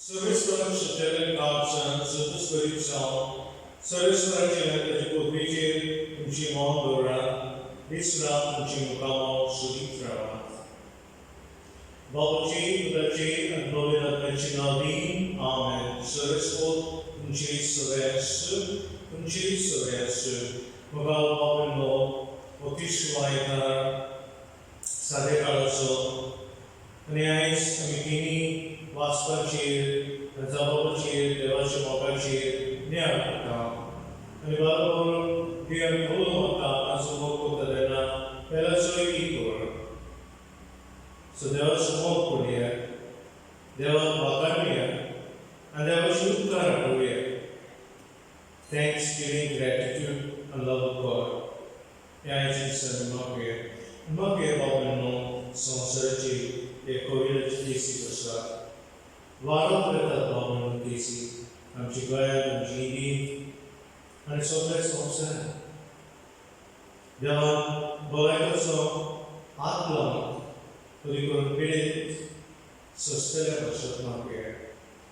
Serwiswar przydzieleń kapczan, Zbyszko Serwiswaracie taci podbicie, tuci mądora, Islam tuci mukamo suditrawa. Babuji, Udaji, and glory that mentionadi, Amen. Serwiswar tuci Seversu, Magal Babino, Otishwaita, Sadekalaso, Kniais, Amikini, Vaspachir, Zabapachir, Devashimapachir, Nyakata. And Babon, dear Kulumata, Asumoko Tadena, Pelasoi Igor. So there was Sumokudia, there was Bakania, and there was Uttarakudia. Thanks, giving gratitude and love of God. Yeah, Jesus and Mapia. Mapia Babino, Sonserci, a Korea Tisi Pasha. Varo Preta Babino Tisi, and Chigaya and Gini, and so blessed also. Devan, Bolaitoso, Atlam, Purikun Pidit, Sostella Pasha Mapia.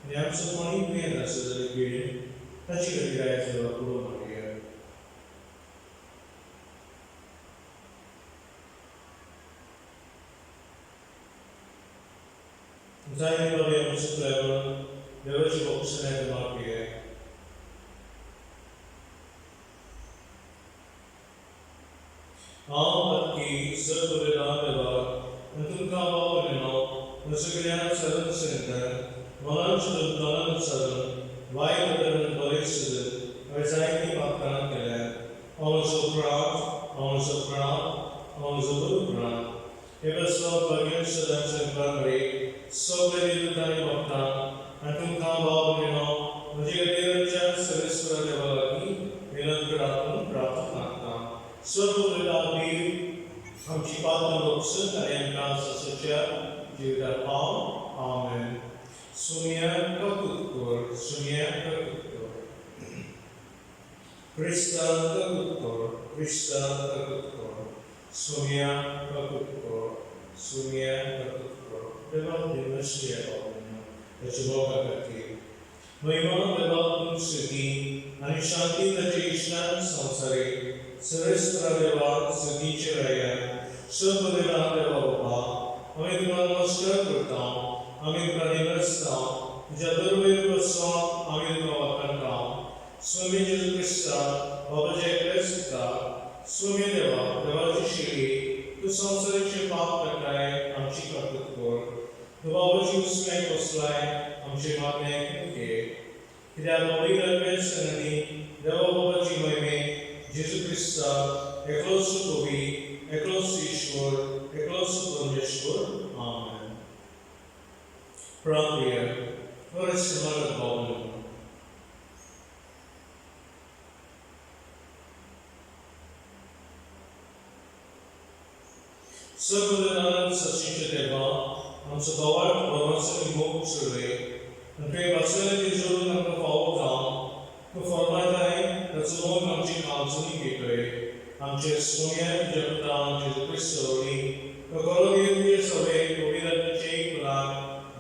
And I am so funny, we are necessarily Pidit. Taci Gaya to the Kuru Mapia. Zaini Bali Musu Travel, Devachi Option at the Mapia. Ki Sirpurina Deva, and Tukama Vino, Musugriana Southern Center, Malan Chudun Southern, Vaikudan Boris, Zaini Makan Kele, also Buru. Eberswar Bagian Sedang Primary, so very Tani Bhaktan, and Tukama Vino, Mujigadiran Serviswara Devalaki, Vinadratun Prata. So Vidadi, from Chipatan Lopson, and Emkan Sasacha, Judah Paul, Amen. Sumya Kakukur, Krista Kakukur, Sumya Kakukur, Deval Dimashya Bhavana, the Chiboka Kati. Mahima Deval Sudi, Anishanti Tajishnan Sansari, Serviswara Deval Sudi Chiraya, Subhadina Devapa, Amidman Master Kurtam, Amidmanivastam, Jadurvir Vasam, Amidmavakantam, Swami Jesus Krista, Babaja Krista, Swami Deva, Devajishiri, to Sansari Chipak Katai, Amchika Kukur, to Babaji Usmai Koslai, Amchimatne Kuke, Hidabali Radmen Sanani, Deva Babaji Maime, Jesus Krista, Eklosu Tobi, Eklosu Ishwar, Eklosu Brahmeshwar, Amen. Prapriya, for a similar problem. Sirpurina Sachincha Deva, and Sabawat Brahmasani Mok Survey, and pay Basiliki Jurun and the Fall Town, to Formatai, the Sumo Kamchi Kamsuni Gateway, and Chesumia, Japatan, Christori, the Colonial Survey, to be the Chain Plan,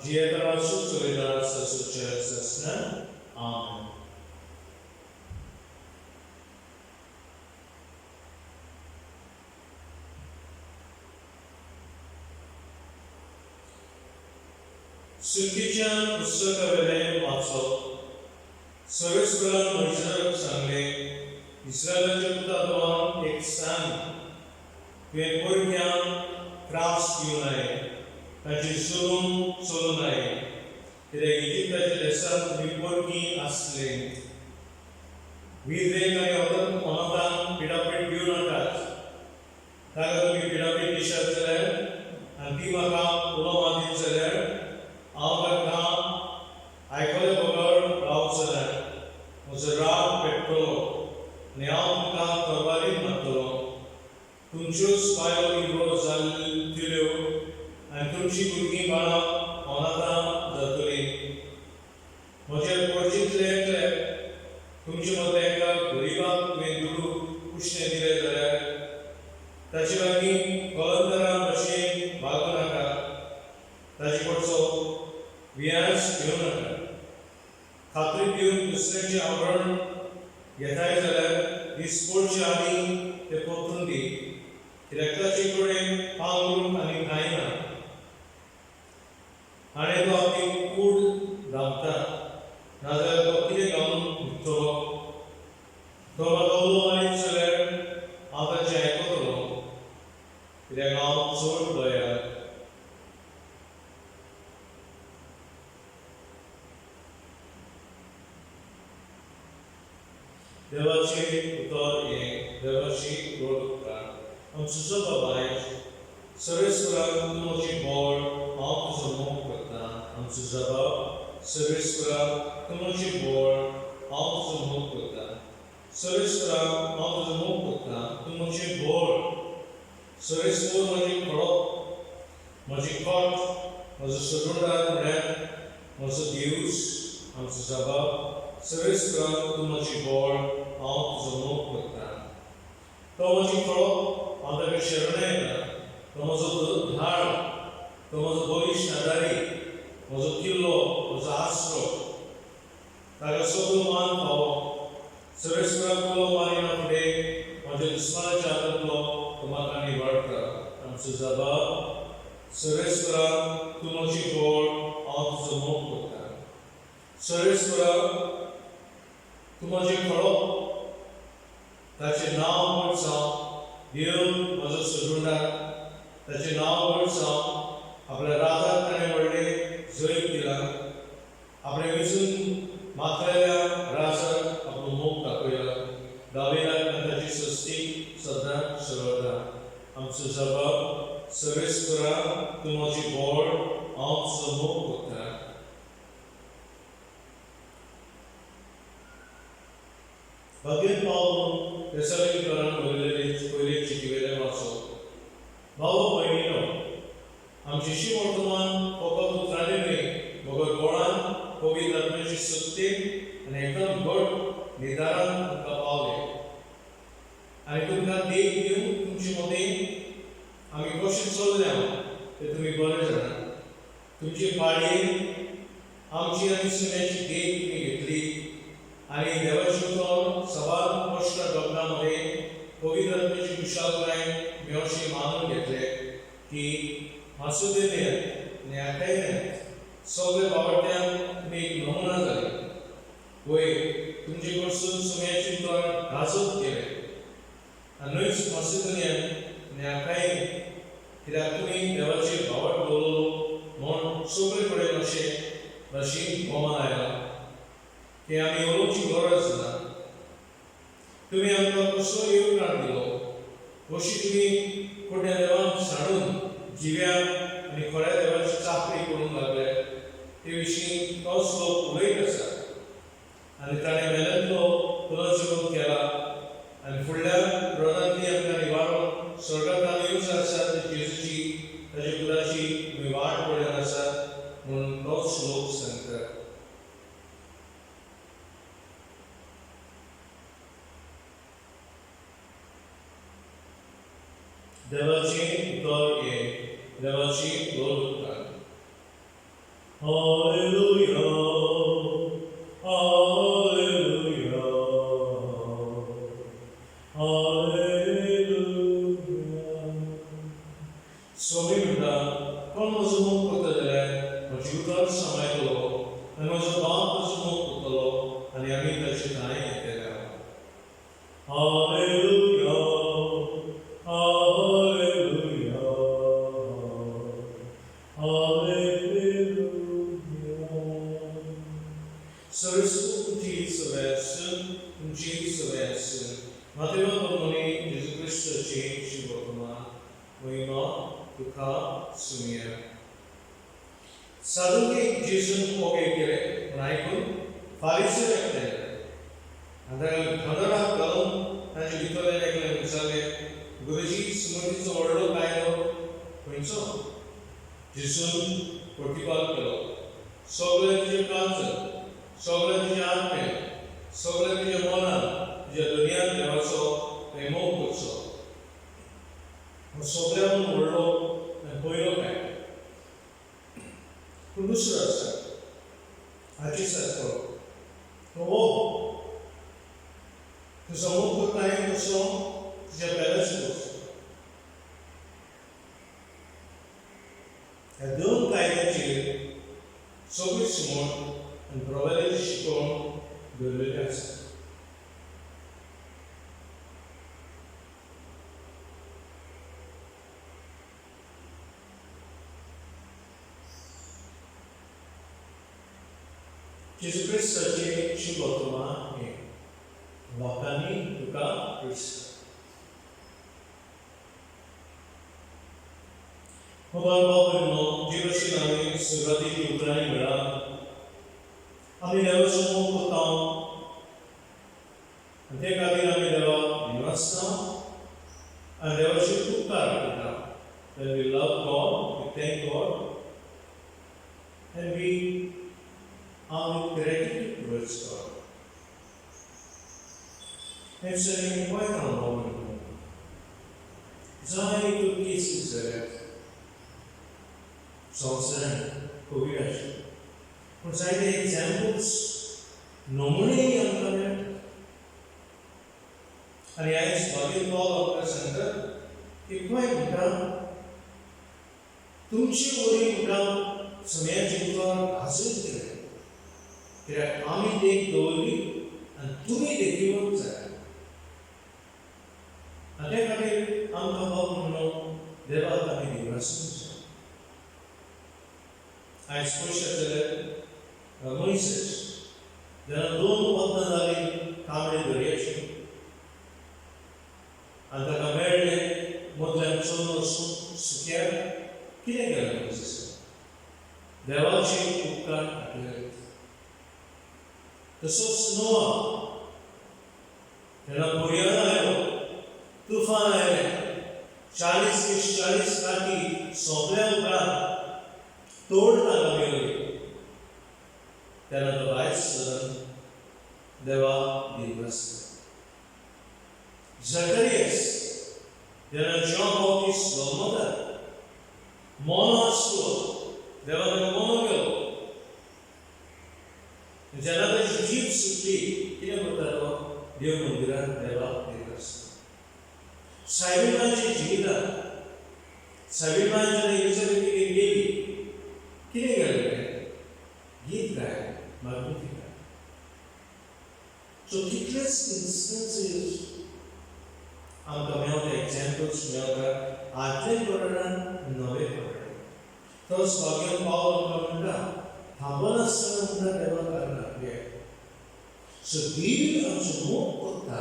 Gietara Susurida Sasucha Sasna, Amen. Sukichan Pustakavele Matso, Serviswara Mujra Sangle, Israel Jupatadwan Eksan, Purkyan Crafts Unai, Tajisulum Solunai, Egypt Lesson Vipurki Asling. Vidre Kayotan Onatan Pidapit Unatas, Tagami Pidapit Tishatzel, and Timaka Ulamadi Zeller. Albert Aikole Bogar Rausaran, Muzarat Petro, Nealka Kavali Matolo, Tunchus Payo Ibro Zal Tilio, and Tunchi Kurki Bana, Onata Zaturi. Mojer Porchit Lake, Tunchi Moteka, Guriba, Menduru, Pushne Dire, Tachivani, Kolandara, Machine, Baganaka, Tachipotso. Vias Yonaka. खात्री दिवन दुसऱ्याची आवड घेताय जाल्यार दिसपडचे आनी ते पोतून दी कित्याक कडेन पांगरून आनी कांय ना आनी तो आपली कूड धांपता नाजाल्यार तो कितें घालून न्हिदतलो तो दवलो आनी जाल्यार हांव ताचें आयकतलो कित्याक हांव चड दयाळ देवाचे उतर हें देवाची गोड आमचो बाबाय सर्वेस्वराक तूं म्हजी बोड हांव तुजो मोग करता आमचो जबाब सर्वेस्वराक तूं म्हजी बोड हांव तुजो मोग करता सर्वेस्वराक हांव तुजो मोग करता तूं म्हजी बोड सर्वेस्वर म्हजी खळप म्हजी कोट म्हजो सदुंडार म्हळ्यार म्हजो दिवस आमचो जबाब सर्वेस्वराक तूं म्हजी बोड हांव तुजो मोग करता तो म्हजी खळप हांव ताका शरण येता तो म्हजो धाड तो म्हजो भविश्य आदारी म्हजो किल्लो म्हजो आसरो ताका सगळो मान फावो सर्वेस्वराक उलो मारिना फुडें म्हज्या दुस्मानाच्या हातांतलो तो म्हाका निवडटा आमचो जबाब सर्वेस्वराक तूं म्हजी बोड हांव तुजो मोग करता सर्वेस्वराक तूं म्हजें खळप ताचें नांव म्हूण जावं देव म्हजो सदुंडार ताचें नांव म्हूण जावं आपल्या राजाक ताणें व्हडलें जैत दिलां आपणें वेचून मातलेल्या राजाक आपलो मोग दाखयला दाविदाक आनी ताची सस्ती सदां सरळटा आमचो जबाब सर्वेस्वराक तूं म्हजी बोड हांव तुजो मोग करता भगेन पावलो तेसलोनिकरांक पयले चिटयेलें वाचप भाव भयणीनो आमची वर्तमान फकत उतरांनी न्हय बगर गोळान पवित्र आत्म्याची सत्तेन आनी एकदम घट निर्धारान आमकां पावले आनी तुमकां देख दिवन तुमचे मदें आमी कशें चल्ल्या तें तुमी बरें जाणात तुमचे पाळयेन आमची आनी सुण्याची देख तुमी घेतली आनी देवाची उतर सवाल कश्ट दोगांमध्ये पवित्र आत्म्याची कुशालकाय मी अशें मानून घेतले की मासुदेनेन न्यायाकायेन सगळे वावड्यांक तुमी एक नमुना जाले वय तुमचे कडसून सुण्याची उतर गाजत गेले आनी न्हयच मासुदेनियन न्यायाकायेन कित्याक तुमी देवाचेर भावट दवरलो म्हूण सगळे कडेन अशें भाशेन गोमान आयला की आमी उलोवची गरज ना तुमी आमकां कसलो येवकार दिलो कशी तुमी खोट्या देवाक साडून जिव्या आनी खऱ्या देवाची चाकरी करूंक लागले ते विशीं तोच लोक उलयत आसा आनी ताणें वेल्यांतलो पुनर्जन्म केला आनी फुडल्या रोदांतली आमकां निवारण स्वर्गांत येवंक आसा ते जेजूची ताचे पुराची तुमी वाट पळयत आसात म्हणून तोच लोक सांगता देवाची उतर हे देवाची गोड हालेलुया हालेलुया हालेलुया स्वामी म्हणटा कोण म्हजो मोग करता जाल्यार म्हजी उतर सांबाळटलो आनी म्हजो बाप म्हजो मोग करतलो आनी आमी ताची कांय घेतलेल्या हालेलुया साधुंकी जेजून ओके केले पण आयकून फारिसी एकठांय आनी ताका घराक घालून ताचे भितरल्यान एकल्यान विचारले गुरुजी सुमतीचो व्हडलो कायदो खंयचो जेजून प्रतिपाद केलो सगळे तुजे कांच सगळे तुजे आत्मे सगळे तुजे मनान तुज्या दुनियान देवाचो मोग करचो सगळ्यांत व्हडलो आनी पयलो कायदो पूण दुसरो आसा हाची सारको हो समोर टाइम कसो तुझ्या बॅलन्स करचो ह्या दोन कायद्याचेर सगळी समोर आनी प्रभादाची शिकवण दवरलेली आसा. जेजू क्रिस्ताचे शिकवतलें हें लोकांनी तुका दिसता. जे भशेन आमी सुरवातीक उतरांनी म्हळां आमी देवा समोर करता आनी ते खातीर आमी देवाक दिनासता आनी देवाचे उपकार करता. When we love God, we thank God, and we are gratitude towards God. I'm saying, why not Lord? Zaydü kesinlikle संवसारान कोविड आशिल्लो पूण जायते एग्जाम्पल्स नमुनेय आमकां मेळटात. आनी आयज बागेन पॉल आमकां सांगता की पळय म्हणटा तुमची बरी म्हणटा सगळ्या जिवाक भाजून केलें कित्याक आमी देख दवरली आनी तुमी देखीवूच जाय. आनी ते खातीर आमकां हो म्हणून देवाक आमी दिवनासूंक जाय. आयज पयशे जाल्यार मनीस जेन्ना दोन वतां जालीं तांबडे दर्याची आनी ताका मेळ्ळें मदल्यान चोरून वचून सुक्यार कितें केलें मनीस देवाचे उपकार खातीर. तसोच नोआ जेन्ना पुर्यान आयलो तुफान आयलें 40 राती सोंपल्या उपरांत तोड ताका मेळ्ळी तेन्ना तो भायर सरून देवाक दिवनासलो. झकरियास जेन्ना जॉन बाप्टिस्ट जल्मलो मोनो आसलो देवान ताका मोनो केलो. जेन्ना ताची जीब सुटली कितें करता तो देव मंदिरांत देवाक दिवनासलो. सायबिणाच्या जिवितांत सायबिणान जेन्ना एलिझाबेथीक गेली कितें केलें गीत गायलें मॅग्निफिकॅट. सो कितलेच इन्स्टन्सीस आमकां मेळटा एग्जाम्पल्स मेळटा आदले कोरांत नवे कोरांत. तोच बागेन पावल आमकां म्हणटा थांबनासतना म्हणटा देवाक लागले. सो देव आमचो मोग करता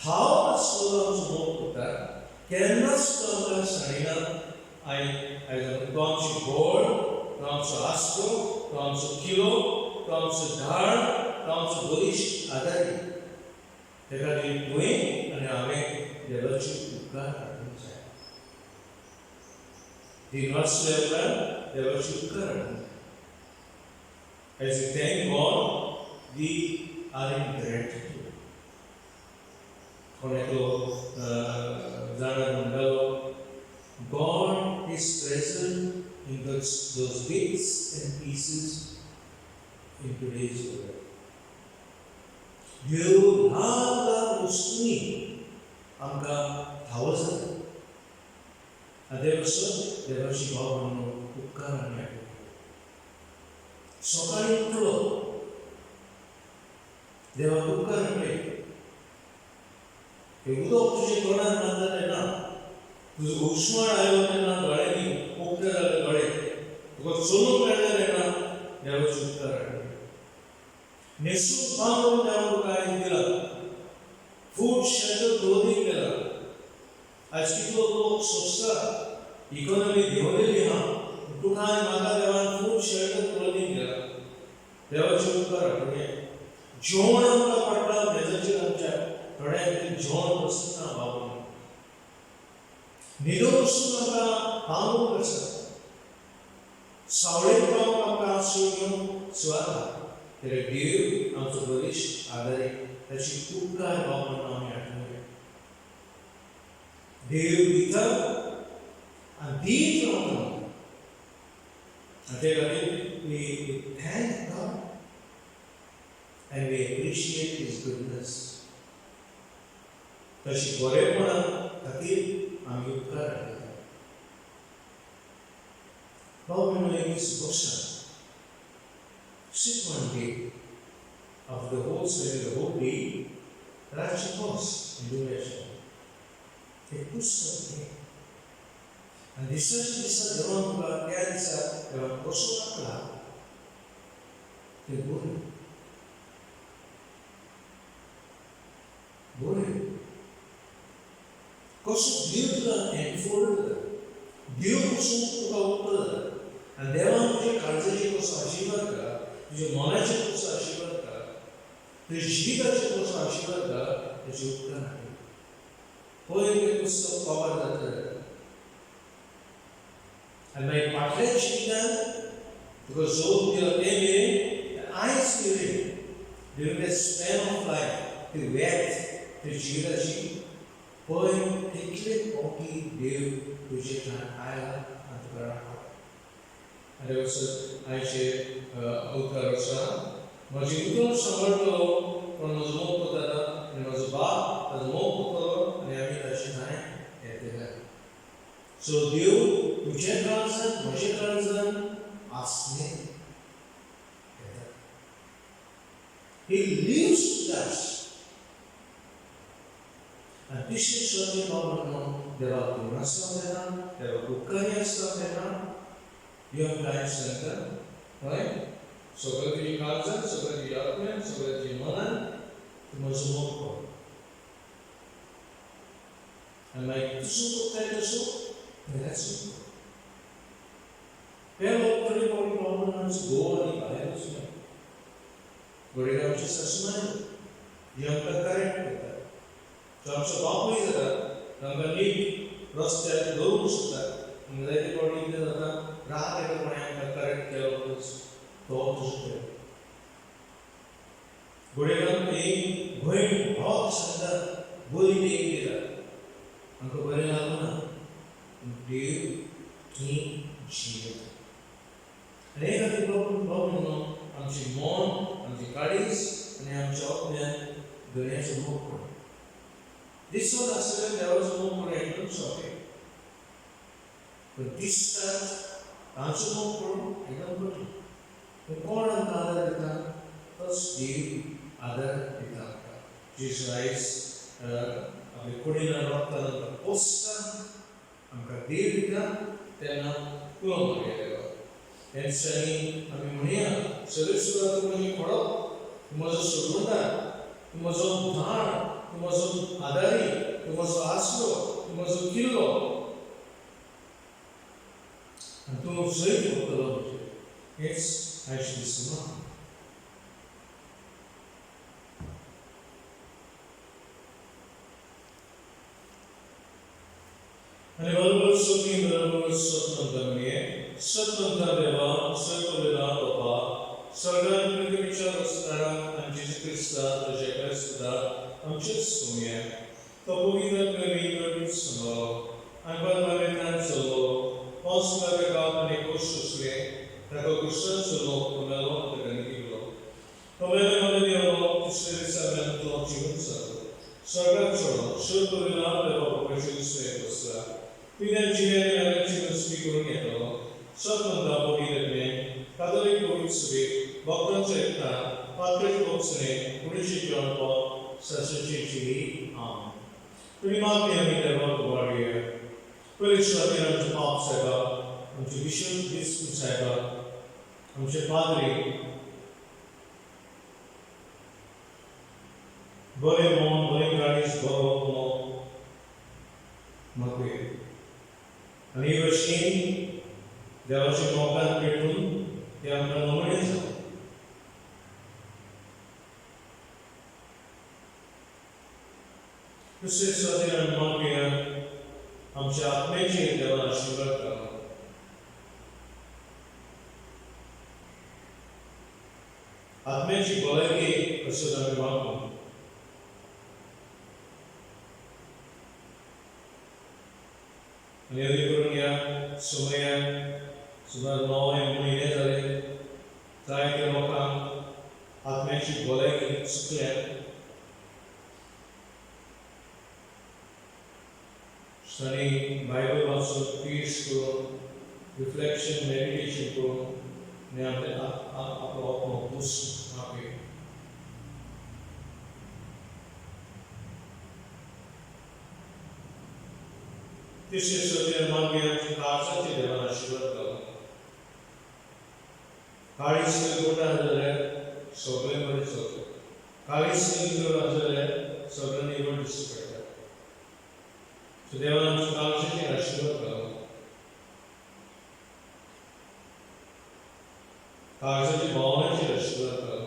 थांब नासतना आमचो मोग करता केन्नाच तो आमकां सांगना आयज तो आमची गोड तो आमचो आस्को तो आमचो किलो तो आमचो धाड तो आमचो बरीश आदारी. ते खातीर तुवें आनी हांवें देवाचे उपकार हाडूंक जाय. दिनवासल्या उपरांत देवाचे उपकार हाडूंक जाय. As we thank God, we are in gratitude. कोणेको जाणा म्हणटालो God is present in those bits and pieces in today's world. देव ल्हान वस्तूंनी आमकां ठाव जाता. देवाची भाव म्हणून उपकार आमी हाडूंक. सकाळीं उठलो देवाक उपकार हाडले. उदक तुजे तोंडार मारता तेन्ना तुजो उस्माळ आयलो तेन्ना दोळ्यांनी उक्ते जाले दोळे तुका चलूंक मेळ्ळें तेन्ना देवाचे उपकार हाडले. न्हेसून बांदून देवान तुका आयज दिला. फूड शेल्टर क्लोथींग दिला. आयज कितलो लोक सोंसता इकॉनॉमी देंवलेली आहा तुका आनी म्हाका देवान फूड शेल्टर क्लोथींग दिला. देवाचे उपकार हाडले. जेवण आमकां पडटा मेजाचेर आमच्या थोड्यांक जेवण बसना बाबा न्हिदो बसून आमकां पावूंक आसा. सावळेक पावूंक आमकां आसयो घेवन सुवाता. कित्याक देव आमचो बरीश आदारी ताची उपकार भाव म्हणून आमी हाडूंक जाय. देव दिता आनी दीत रावता. आनी ते खातीर we thank God. and we appreciate His goodness. तशी बरेपणा खातीर आमी उपकार दाखयता. भाव भयणो, एक दीस बसता 6 one day of the whole study, the whole day, रातची बस इंडोनेशिया एक पुस्तक घे आनी दिसाच्या दिसा देवान तुका त्या दिसा देवान कसो लागला तें बरय कसो देव तुका एनफोल्ड जाता, देव कसो तुका उत्तर जाता आनी देवान तुजे काळजाचेर कसो आशिर्वाद करा, तुजे मनाचेर कसो आशिर्वाद करा, तुजे जिविताचेर कसो आशिर्वाद करा, तेचे उपकार दाखय. पळय तें पुस्तक कवर जातलें आनी मागीर फाटल्या जिवितांत तुका जोग दिलो ते मेरेन आयज मेरेन during the span of life ती वेथ तुजे जिविताची पळय कितले फावटी देव तुजे थंय आयला आनी तुका राखला. आनी वचत आयचे उतर आसा, म्हजी उतर सांबाळटलो पण म्हजो मोग करता आनी म्हजो बाप ताजो मोग करतलो आनी आमी ताचे थंय येतले. सो देव तुजे काळजांत म्हजे काळजांत आसने येता. He lives with us. आनी तिसरी श्रद्धे भाव देवाक तूं आसता तेन्ना, देवाक उपकारी आसता तेन्ना you have time center, right? सगळें तुजी काळजांत, सगळें तुज्या आत्म्यान, सगळें तुज्या मनान तूं म्हजो मोग कर. आनी मागीर तुजो कोत्ताय तसो देवाचो कर. हे लोक कडेन कोणी प्रॉब्लम आमचो घोव आनी भायर वचूं ना. घडये आमची सासूमाय जी आमकां करेक्ट करता. जो आमचो बापूय जाता आमकां नीट रस्त्यार दवरूंक शकता. जायते फावटी कितें जाता, राग येता कोणें आमकां करेक्ट केलो तो तुजो देव. घडयेक एक भयण भावाक सांगता बरी देख दिला, आमकां बरें लागना देव थंय जियेता. आनी हे खातीर प्रभू म्हणून आमचें मन, आमची काळीज आनी आमच्या आत्म्यान गण्याचो मोग कर. दिसत आसलें देवाचो मोग करून एकदम सोंपें, पण दिसतात तांचो मोग करून एकदम कठीण. कोण आमकां आदार दिता, तोच देव आदार दिता आमकां. जेजू आयज आपल्या कुडीन रोखता आमकां पोसता, आमकां देव दिता तेन्ना तूं मागया देवा. ह्या दिसांनी आमी म्हणया सगळे सुद्दां तूं म्हजी पडप, तूं म्हजो सोडवणदार, तूं म्हजो धाड, तूं म्हजो आदारी, तूं म्हजो आसरो, तूं म्हजो किल्लो आनी तूं सैत करतलो म्हजें. हेच आयज दिसना. आनी बरोबर सोपी बरोबर सत्वंता म्हणजे सत्वंता देवा, सत्ववेदा बाबा, सगळ्या पृथ्वीच्या रस्त्यार आमचे क्रिस्ता तुजे क्रिस्ता आमचेच सोम्या तो पवित्र प्रेमी सांगलो आनी परमानेतान चलो पावसाच्या गांवांनी कोश असले ताका कुशाचो लोक कोणालो ताका निघिल्लो. तो वेळे मध्ये देवलो तिसऱ्या दिसा मेन तो जिवन जालो. सगळ्यात चलो सत्ववेदा देवा बाबाची सेवा आसता. तिने जिणेने आले जीवन सुखी करून घेतलो. सत्वंता पवित्रपणे कातोलीक पवित्र सभेक भक्तांच्या एकठाण पात्रेक लोकसने पुढीचे जेवण पाव सासूची जिवी आम. तुमी मागणी आमी देवाक वाडया. परीक्षा खातीर आमचे पाप सायबा, आमचे विशुद्ध दिसपूर सायबा, आमचे पाद्री बरें मन, बरें काळीज, बरो मोग मागुया. आनी हे भशेन देवाच्या मोगान पेटून ते आमकां नमणे जावं. दुसरे खातीर आमी मागुया आमच्या आत्म्याचेर देवान आशिर्वाद करा. आत्म्याची भलायकी अशें आमी मागूं. आनी अदी करून ह्या समयाक सुमार 9 म्हयने जाले जायत्या लोकांक आत्म्याची भलायकी सुटल्यान study Bible वाचून पीस करून रिफ्लेक्शन मेडिटेशन करून ने आपले आपलो आत्मो बूस्ट मागे तिसरे सत्य मागे आमची काळजाची देवान आशीर्वाद घालो काळीज गोटा जाल्यार सगळे बरें चलता काळीज जर जाल्यार सगळ्यांनी निवड दिसता So देवान आमच्या काळजाची आशीर्वाद घालो काळजाची भावनाची आशीर्वाद घालो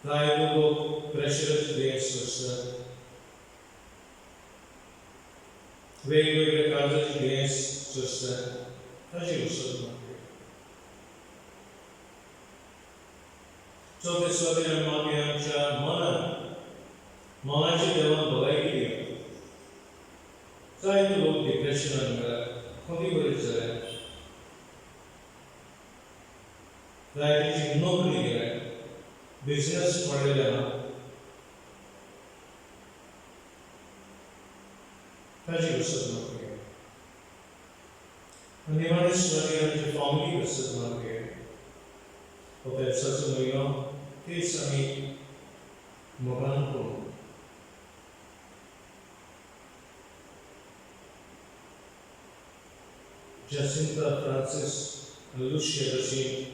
जायते लोक प्रेशराचे देश आसतात वेगवेगळे काळजाचे देश आसतात ताची उसळ चौथे स्वाधीन मागे आमच्या मनाची देवान भलायकी दिली जायते लोक डिप्रेशनान गेल्यात खंय बरें जाल्यात जायतींची नोकरी गेल्या बिझनेस पडलेले ना ताची उसळ मागे आनी निमाणे स्वाधीन आमची फॅमिली उसळ मागे हो पेप्साचो म्हयनो तीच आमी मोगान करूं Jacinta, Francis, and Lucia Rashid.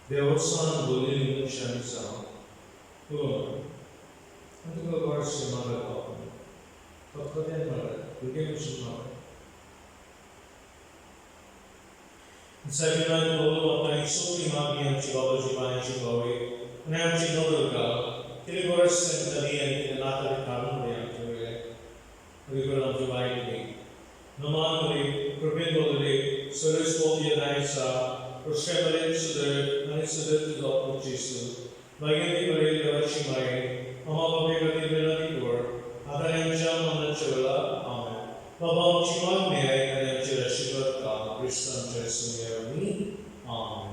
Devosan Bolin Shamisa. Who? I think the Lord is mother of me. But for them, mother, we gave him mother. And second, I told what I saw him up in Chihuahua, Chihuahua, Chihuahua, and I'm Chihuahua. Kilgore sent the end in another town. River Divine, Normally, Provindoli, Service Naisa, Roshemale Suder, and Suder to Dr. Jesus, Magani Maria Shimai, Amababika Divinor, Adanjam and Chevela, Amen. Babam Chiman May and Shiva, Christian Jesu, Amen.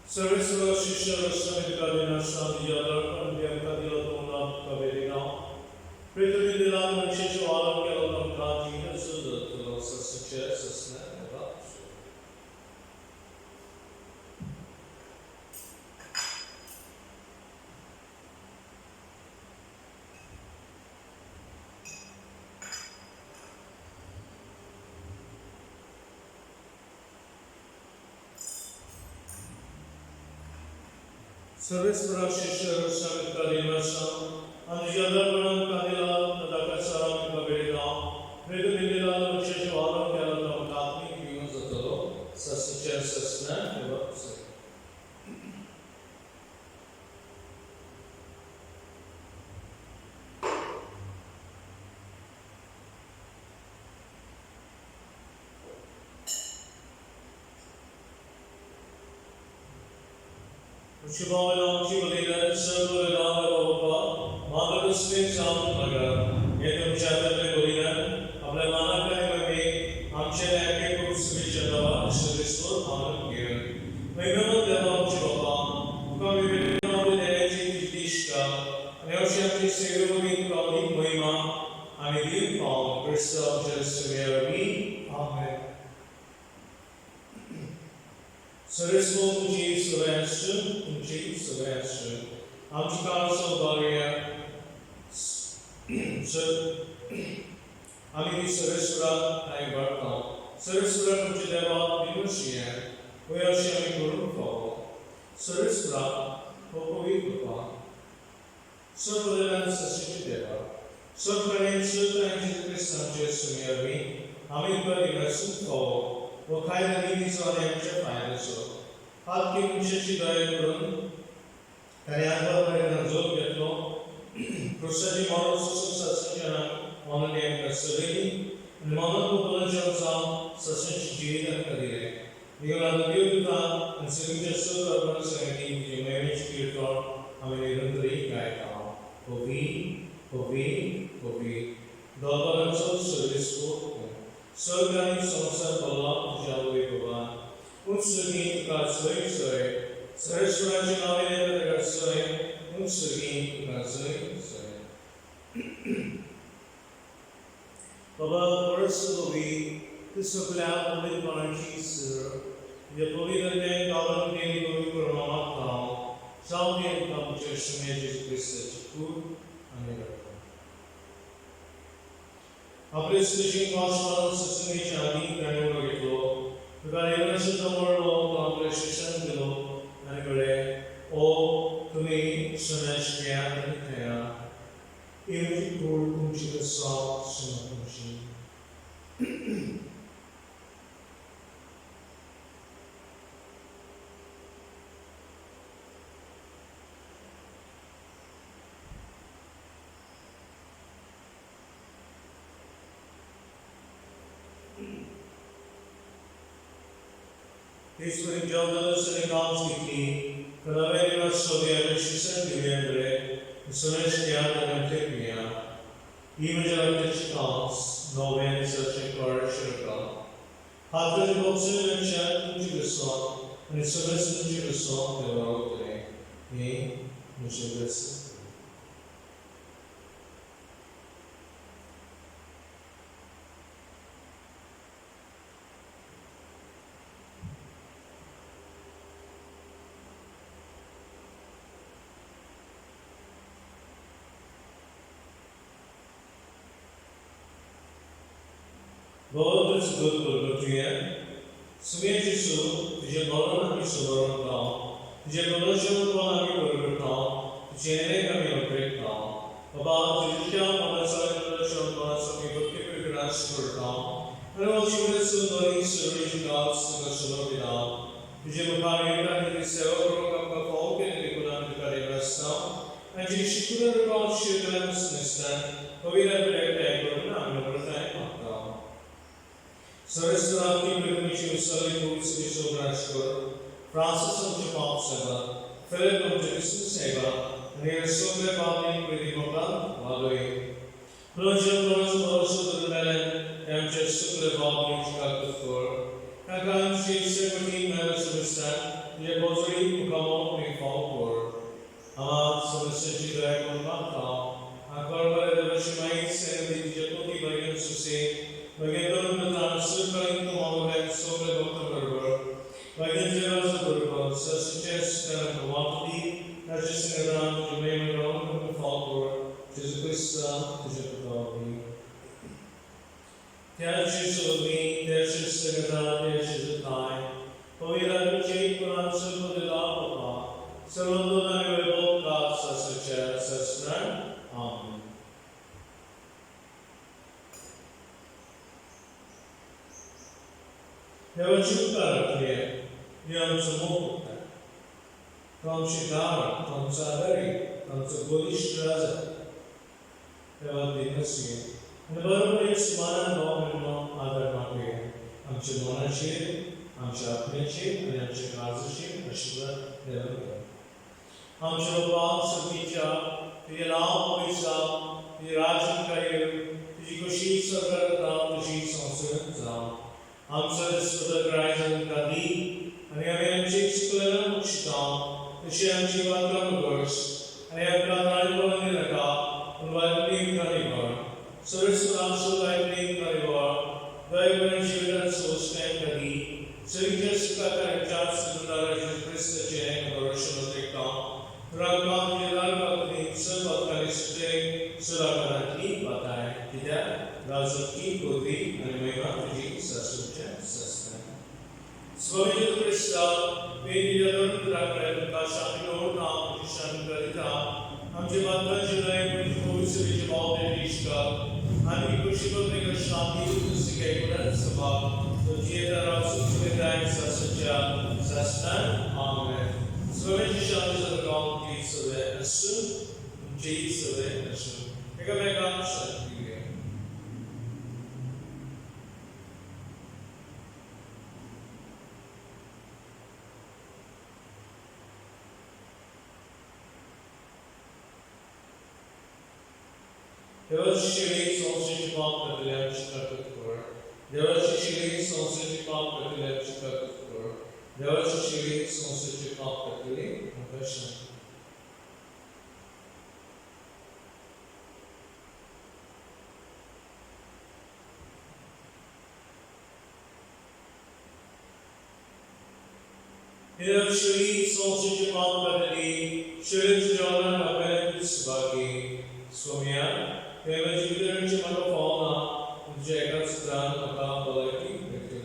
Service of Shisha, Sami Kadina, Shanti Yadar, and Yakadila Dona, Kaverina. Pretty the land and Shisha, all of Yellow Kanti, and so the Losa suggests a snap and up. Service for Shisha, Sami Kadina, and the other one Kadila, the Dakasa, and Kaverina. Pretty the land and Shisha, all of Yellow Kanti, humans of the law, suggests a snap and up. Shubhavam Shivalina, Sarvadana Bhava, Madhavasmin Samanaga, Yetum Chatame Golina, Ablamana Kaimami, Amchen Ake Kursvichanava, Service Aman Giran. Megano Devam Shubhava, Kami Vidana Energy Tishka, Neoshanti Segurumi Kali Muima, Anidim Pal, Krista Jesu Amen. Service Sebastian, Amchikasa Baria, Amini Sarisra, I work now. Sarisra Kuchideva, Dinushia, where shall we go for? Sarisra, Popovipa, Surveillance Sashideva, Surveillance Sultan Christian Jesu near me, Amipa University for. वो खाए नहीं किसी वाले हमसे फायदे सो आपकी मुझे दाय करूँ कल्याण बड़े नजर बेटो प्रोसेसी मॉडल सस्टेना ऑनलाइन कसरी मॉडल को बोलने जाऊँ सस्टेन जीवन करिए ये वाला and signature urban sanity which managed to thought American Gaita. Hovi, Dolbaranso service को सरकारी संस्था बल्ला जावे बबा उनसगी का सोए सरस्वती नामे का सोए उनसगी का सोए बबा परसोवी Discipline only monarchies, the political name government daily going for Ramata, South Indian competition major research, food and America. Appreciation National System Chani, Kanuragito, the Variation of the World Competition below, and Gare, O to me, Sunesh Gyan and Kaya, even Kur Kunchika South Sunakunchi. This will journals and accounts weekly, Kalaveri Soviet Rishishan Divendre, Sunesh Gyan and Tekmia, Image of accounts, no man searching for Shirka. After the Bobson and Chan Kuchikason, and its service in Kuchikason, they were out today. Me, Mushibus. God is good for the Sumejisu, Jagoran Subaran town, Jagoran Bonami town, Jene Camino Great town, about the Jam on the side of the Shonmas of the Grand town, and also the Sundari Surgeon Gods in the Sunobi Jamapari and the Several of the folk and the Kulan Karimas town, and Jishikuran recalled Shivans Nistan, who will have a number of time. Saraswati Brigadier Sally Boots Vishal Rashkar, Francis of Japan Seva, Philip of Jackson Seva, near Sumbe Pali Pridimokan, Valoi. Roger also the Melon, and just the Bob Chicago for. Kakan Chief 17 members of the staff, Yakozri, Mukamo, may fall for. Ahmad, Solicitor Dragon Mata, Akbarba, the Vashmites, and the Japoti Bagans to say, Bagaton the Transfer to Mohammed Sobe Doctor Bagan Jeros of Burba, such as Wapati, Najis around the main round of the Falkor, Jizquista, Jizquista. Catches of me, there's a secretary, there's a time. Povira to change for answer for the Lapa. Salondona will both cast such as friend. Amen. Never took out here, young Samoka. From Shikara, from Saveri, from Sabolish Raza. There was the Nasi. And the Burma is one and all other Mapia. I'm Chimona Ship, I'm Shapne Ship, and I'm Chikaza Ship, Ashura, never go. I'm Shobam Sabija, the Alam Oisa, the Rajan Kayu, the Kushi Sakara, the Sheets on Sudan. Answers to the cries of Kadi, and I am Chief Square Mushtam, the Shem Shivakam verse, and I have Prataripo and Nilaka, and Vipin Karivar. So it's also Vipin Karivar, Vipin Shivan Sostan Kadi, so you just got a chance to know that Christ the Chen, or Shinotekam, Rakam Yelaka, Silva Kaliste, Surakarati, Batai, Tida, Razaki, Kodi, and Mega Jesus. Swami Krishna, Vediyadun Rakran, Kashanyo, Nam, Shankarita, Amjimata Junai, Kusi Vijabal Rishka, and Ikushiko Megashami, Sikekuran Sabha, the Jeta Rasu Svedai Sasaja, Sastan, Amen. Swami Krishna is a long piece of the Asu, Jesus of the Asu. Megamega Shanti. देवाची शिडी संस्थेची पाप करतल्याची कर्तव्य कर. देवाची शिडी संस्थेची पाप करतल्याची कर्तव्य कर. देवाची शिडी संस्थेची पाप करतली म्हाका शांती. देव शिडी संस्थेची पाप करतली शिडीच्या जेवणान आपल्याला सुभागी स्वाम्या तेव्हा जीवितांची म्हाका फावना तुझ्या एकाच सुत्रान म्हाका भलायकी भेटली.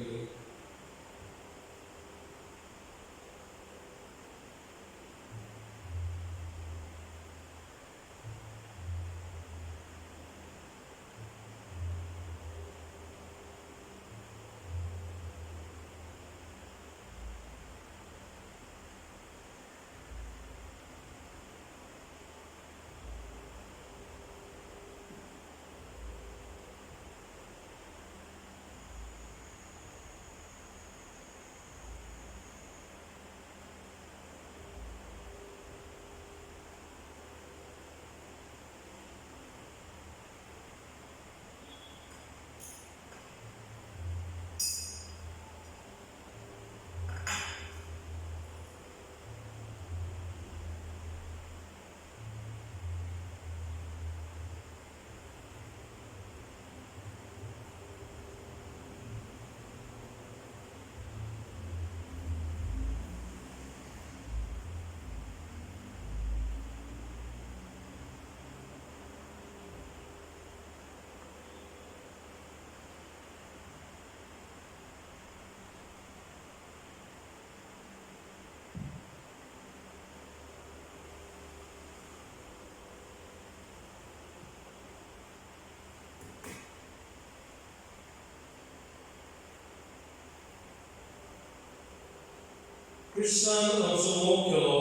Christian also केलो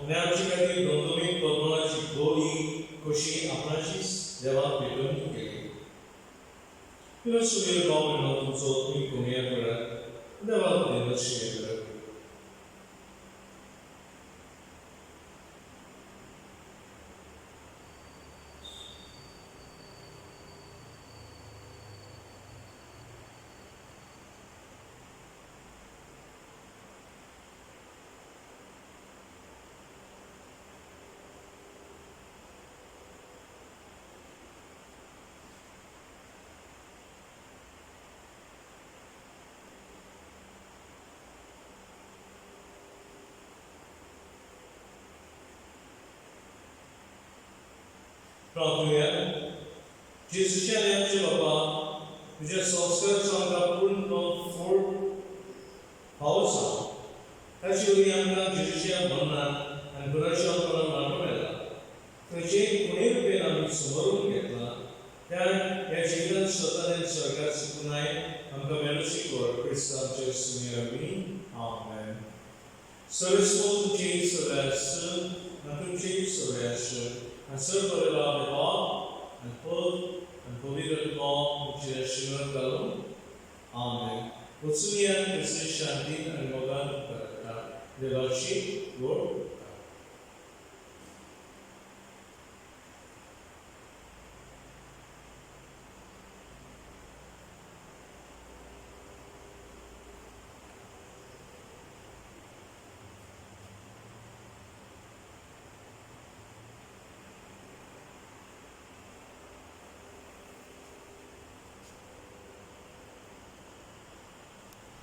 आणि आमची खातीर दोनदोमीक परमनाची गोडी कशी आपणाचीच देवाक भेटून केली. किंवा सुनील गांव म्हणून तुमचो तुम्ही कोणया करात देवाक देवशी करत. प्रार्थूया. जेजूच्या नेमचे बाबा तुझ्या संस्काराचो आमकां पूर्ण फोड फावो सांग. ताची वरी आमकां जेजूच्या मरणान आनी पुनर्जीवनान मानून मेळ्ळा. खंयचेय कोणूय रुपेन आमी समोरून घेतला त्या ह्या जिवितांत स्वतान स्वर्गात सुकुनाय आमकां मेळूची कर. क्रिस्तांचे सुमी आमी आमेन. सर्वस्व तुमची सगळ्यास आनी तुमची सगळ्यास and serve the love of God and put and believe in God which is Shiva Galu. Amen. Utsumian Christi Shanti and Mogan Karaka. Devashi, Lord.